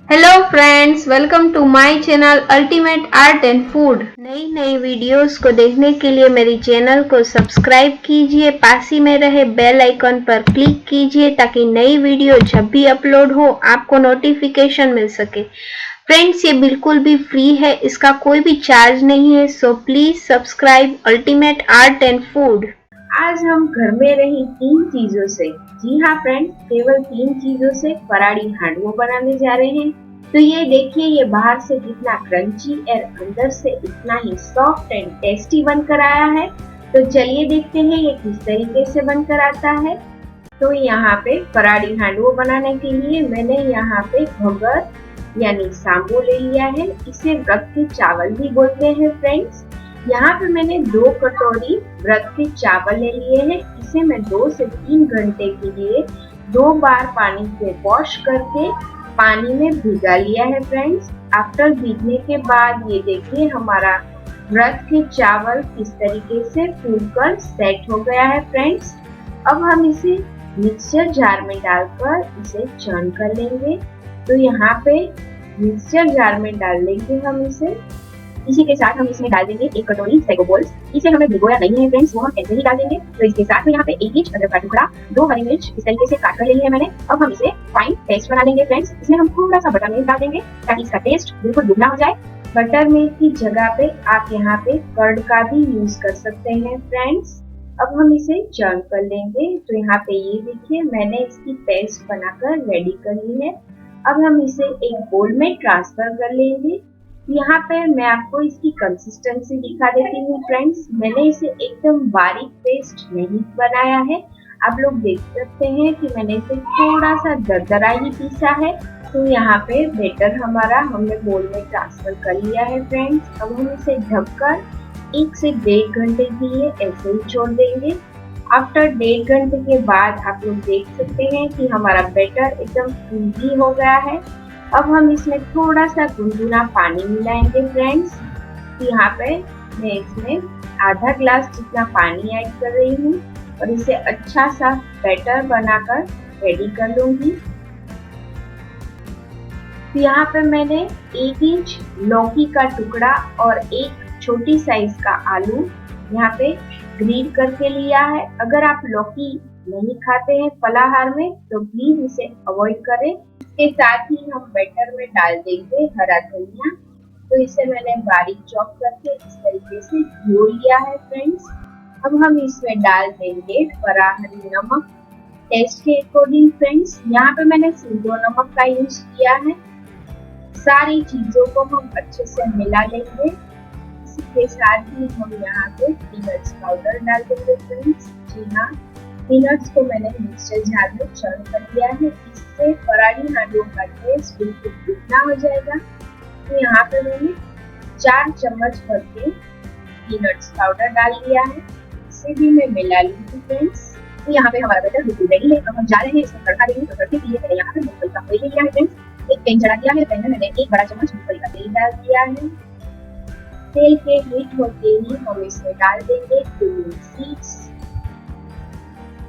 Hello friends, welcome to my channel ultimate art and food. नई नई videos को देखने के लिए मेरी चैनल को सब्सक्राइब कीजिए, पास ही में रहे बेल आइकन पर क्लिक कीजिए ताकि नई वीडियो जब भी अपलोड हो आपको नोटिफिकेशन मिल सके। फ्रेंड्स, ये बिल्कुल भी फ्री है, इसका कोई भी चार्ज नहीं है, so please subscribe ultimate art and food. आज हम घर में रही 3 चीजों से, जी हाँ फ्रेंड्स, केवल 3 चीजों से फराड़ी हांडवो बनाने जा रहे हैं। तो ये देखिए, ये बाहर से कितना क्रंची और अंदर से इतना ही सॉफ्ट एंड टेस्टी बनकर आया है। तो चलिए देखते हैं ये किस तरीके से बनकर आता है। तो यहाँ पे फराड़ी हांडवो बनाने के लिए मैंने यहाँ पे घोगर यानी सांबो ले लिया है। इसे व्रत के चावल भी बोलते हैं फ्रेंड्स। यहाँ पे मैंने 2 कटोरी व्रत के चावल ले लिए हैं। इसे मैं 2 से 3 घंटे के लिए 2 बार पानी से वॉश करके पानी में भिगा लिया है फ्रेंड्स। आफ्टर भीगने के बाद ये देखिए हमारा व्रत के चावल किस तरीके से फूलकर सेट हो गया है फ्रेंड्स। अब हम इसे मिक्सचर जार में डालकर इसे चर्न कर लेंगे। तो यहाँ पे मिक्सचर जार में डाल लेंगे हम इसे। इसी के साथ हम इसमें डाल देंगे 1 कटोरी सैगो बोल्स। इसे हमें भिगोया नहीं है फ्रेंड्स, वो हम ऐसे ही डाल देंगे। तो इसके साथ में यहाँ पे 1 इंच अदरक का टुकड़ा, 2 हरी मिर्च इस तरीके से काट कर ले ली है मैंने। अब हम इसे फाइन पेस्ट बना लेंगे फ्रेंड्स। इसमें हम थोड़ा सा बटर मिल्क डाल देंगे ताकि इसका टेस्ट बिल्कुल दुगना हो जाए। बटर मिल्क की जगह पे आप यहाँ पे कर्ड का भी यूज कर सकते हैं फ्रेंड्स। अब हम इसे चर्न कर लेंगे। तो यहाँ पे ये देखिए मैंने इसकी पेस्ट बनाकर रेडी कर ली है। अब हम इसे एक बोल में ट्रांसफर कर लेंगे। यहाँ पे मैं आपको इसकी कंसिस्टेंसी दिखा देती हूँ फ्रेंड्स। मैंने इसे एकदम बारीक पेस्ट नहीं बनाया है। आप लोग देख सकते हैं कि मैंने इसे थोड़ा सा दरदरा ही पीसा है। तो यहाँ पे बेटर हमारा हमने बोल में ट्रांसफर कर लिया है फ्रेंड्स। अब हम इसे ढककर 1 से 1.5 घंटे के लिए ऐसे ही छोड़ देंगे। आफ्टर 1.5 घंटे के बाद आप लोग देख सकते हैं कि हमारा बैटर एकदम फ्रीजी हो गया है। अब हम इसमें थोड़ा सा गुनगुना पानी मिलाएंगे फ्रेंड्स। यहाँ पे मैं इसमें आधा ग्लास जितना पानी ऐड कर रही हूँ और इसे अच्छा सा बैटर बनाकर रेडी कर लूंगी। तो यहाँ पे मैंने 1 इंच लौकी का टुकड़ा और 1 छोटी साइज का आलू यहाँ पे ग्रीन करके लिया है। अगर आप लौकी नहीं खाते हैं फलाहार में तो प्लीज इसे अवॉइड करें। इसके साथ ही हम बैटर में डाल देंगे हरा धनिया। तो इसे मैंने बारीक चॉप करके इस तरीके से धो लिया है फ्रेंड्स। अब हम इसमें डाल देंगे फराहरी नमक टेस्ट के अकॉर्डिंग फ्रेंड्स। यहाँ पे मैंने सिंधो नमक का यूज किया है। सारी चीजों को हम अच्छे से मिला लेंगे। इसके साथ ही हम यहाँ पे पीनट्स पाउडर डाल देंगे फ्रेंड्स। जी हाँ, पीनट्स को मैंने मिक्सचर जार में चर्न कर दिया है। इससे फराड़ी हांडवो का टेस्ट बिल्कुल दुगना हो जाएगा। तो यहाँ पे मैंने 4 चम्मच भर के पीनट्स पाउडर डाल लिया है। इसे भी मैं मिला लूंगी फ्रेंड्स। तो यहाँ पे हमारा बैटर बिल्कुल रेडी है। अब हम जा रहे हैं इसमें तड़का देंगे। तो तड़के के लिए मैंने यहाँ पे मूंगफली का तेल लिया है फ्रेंड्स। एक पैन चढ़ा दिया है। पैन में मैंने 1 बड़ा चम्मच मूंगफली का तेल डाल दिया है। तेल के हीट होते ही हम इसमें डाल देंगे क्यूमिन सीड्स।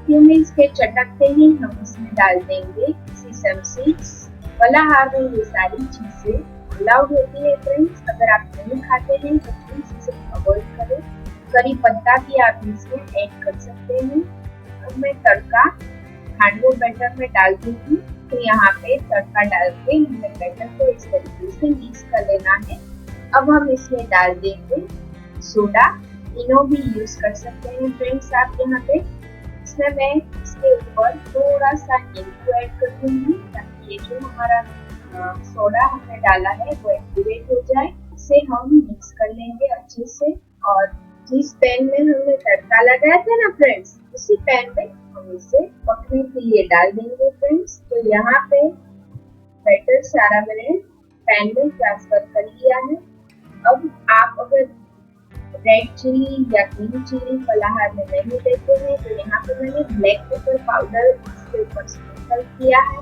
क्यूमिन के चटकते ही हम इसमें डाल देंगे सीसम सीड्स। फलाहार में ये सारी चीजें अलाउड होती है फ्रेंड्स। अगर आप नहीं खाते हैं तो प्लीज इसे अवॉइड करें। करी पत्ता भी आप इसमें ऐड कर सकते हैं। अब मैं तड़का हांडवो बैटर में डाल दूंगी। तो यहाँ पे तड़का डाल के हमें बैटर को इस तरीके से मिक्स कर लेना है। अब हम इसमें डाल देंगे सोडा। इनो भी यूज कर सकते हैं फ्रेंड्स आप यहाँ पे। इसमें मैं इसके ऊपर थोड़ा सा नींबू ऐड कर दूंगी ताकि ये जो हमारा सोडा हमने डाला है वो एक्टिवेट हो जाए। इसे हम मिक्स कर लेंगे अच्छे से। और जिस पैन में हमने तड़का लगाया था ना फ्रेंड्स, उसी पैन में हम इसे पकने के लिए डाल देंगे फ्रेंड्स। तो यहाँ पे बैटर सारा मैंने पैन में ट्रांसफर कर लिया है। अब आप अगर रेड चिली या ग्रीन चिली फलाहार में नहीं देते हैं तो यहाँ पे मैंने ब्लैक पेपर पाउडर इसके ऊपर स्प्रिंकल किया है।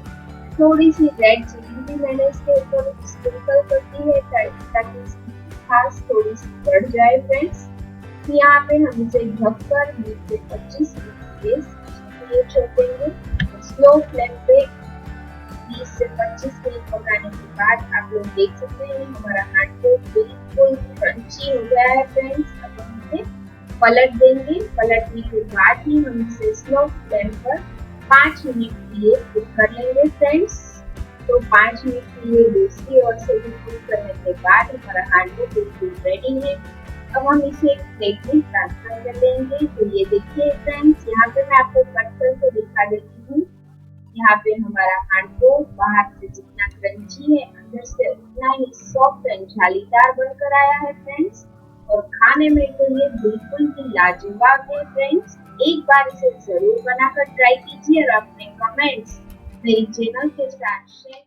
थोड़ी सी रेड चिली भी मैंने इसके ऊपर स्प्रिंकल कर दी है ताकि इसकी खास थोड़ी सी बढ़ जाए फ्रेंड्स। यहाँ पे हम इसे ढककर 20 से 25 मिनट के लिए छोड़ देंगे। स्लो फ्लेम पे 20 से 25 मिनट पकाने के बाद आप लोग देख सकते हैं हमारा हांडवो बिल्कुल क्रंची हो गया है फ्रेंड्स। अब हम इसे पलट देंगे। पलटने के बाद ही हम इसे स्लो फ्लेम पर 5 मिनट के लिए कुक कर लेंगे फ्रेंड्स। तो 5 मिनट के लिए दूसरी ओर से भी कुक करने के बाद हमारा हांडवो बिल्कुल रेडी है। अब हम इसे एक प्लेट में ट्रांसफर कर लेंगे। तो ये देखिए फ्रेंड्स, यहाँ पे मैं आपको कट करके दिखा देती हूँ। यहाँ पे हमारा हांडवो बाहर से जितना क्रंची है अंदर से उतना ही सॉफ्ट एंड जालीदार बनकर आया है फ्रेंड्स। और खाने में तो ये बिल्कुल भी लाजवाब है फ्रेंड्स। एक बार इसे जरूर बनाकर ट्राई कीजिए और अपने कमेंट्स मेरी चैनल के साथ शेयर